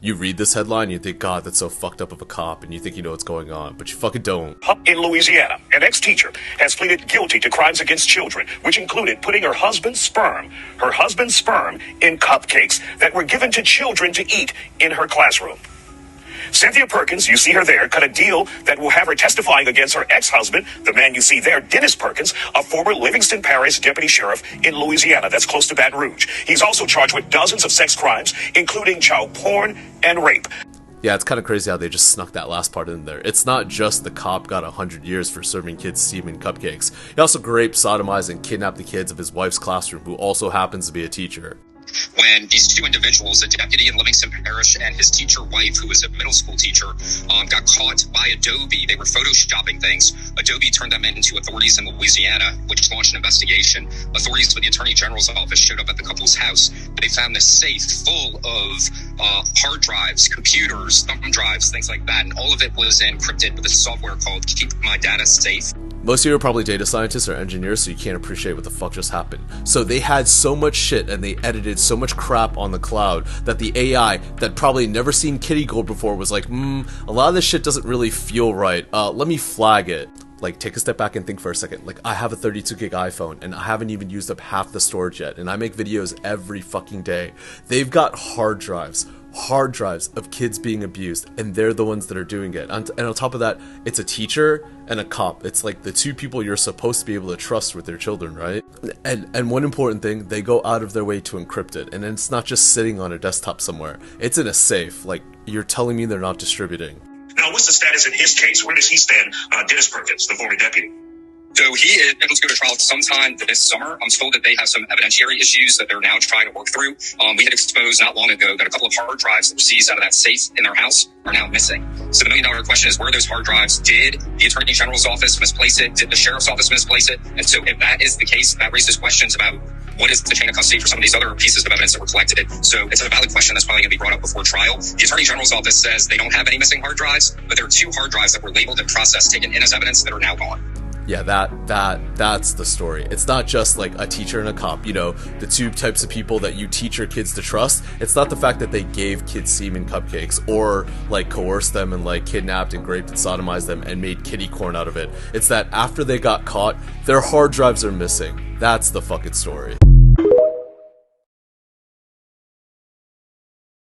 You read this headline, you think, God, that's so fucked up of a cop, and you think you know what's going on, but you fucking don't. In Louisiana, an ex-teacher has pleaded guilty to crimes against children, which included putting her husband's sperm in cupcakes that were given to children to eat in her classroom. Cynthia Perkins, you see her there, cut a deal that will have her testifying against her ex-husband, the man you see there, Dennis Perkins, a former Livingston Parish deputy sheriff in Louisiana that's close to Baton Rouge. He's also charged with dozens of sex crimes, including child porn and rape. Yeah, it's kind of crazy how they just snuck that last part in there. It's not just the cop got 100 years for serving kids semen-cupcakes. He also raped, sodomized, and kidnapped the kids of his wife's classroom, who also happens to be a teacher. When these two individuals, a deputy in Livingston Parish and his teacher wife, who was a middle school teacher, got caught by Adobe. They were photoshopping things. Adobe turned them into authorities in Louisiana, which launched an investigation. Authorities with the Attorney General's office showed up at the couple's house. They found this safe full of hard drives, computers, thumb drives, things like that, and all of it was encrypted with a software called Keep My Data Safe. Most of you are probably data scientists or engineers, so you can't appreciate what the fuck just happened. So they had so much shit and they edited so much crap on the cloud that the AI that probably never seen kitty gold before was like, a lot of this shit doesn't really feel right. Let me flag it. Like, take a step back and think for a second. Like, I have a 32 gig iPhone and I haven't even used up half the storage yet, and I make videos every fucking day. They've got hard drives of kids being abused, and they're the ones that are doing it. And on top of that, it's a teacher and a cop. It's like the two people you're supposed to be able to trust with their children, right? And one important thing, they go out of their way to encrypt it, and it's not just sitting on a desktop somewhere. It's in a safe. Like, you're telling me they're not distributing. Now, what's the status in his case? Where does he stand, Dennis Perkins, the former deputy? So he is able to go to trial sometime this summer. I'm told that they have some evidentiary issues that they're now trying to work through. We had exposed not long ago that a couple of hard drives that were seized out of that safe in their house are now missing. So the million-dollar question is, where are those hard drives? Did the Attorney General's office misplace it? Did the Sheriff's office misplace it? And so if that is the case, that raises questions about what is the chain of custody for some of these other pieces of evidence that were collected. So it's a valid question that's probably going to be brought up before trial. The Attorney General's office says they don't have any missing hard drives, but there are 2 hard drives that were labeled and processed, taken in as evidence, that are now gone. Yeah, that's the story. It's not just like a teacher and a cop, you know, the 2 types of people that you teach your kids to trust. It's not the fact that they gave kids semen cupcakes or like coerced them and like kidnapped and raped and sodomized them and made kitty corn out of it. It's that after they got caught, their hard drives are missing. That's the fucking story.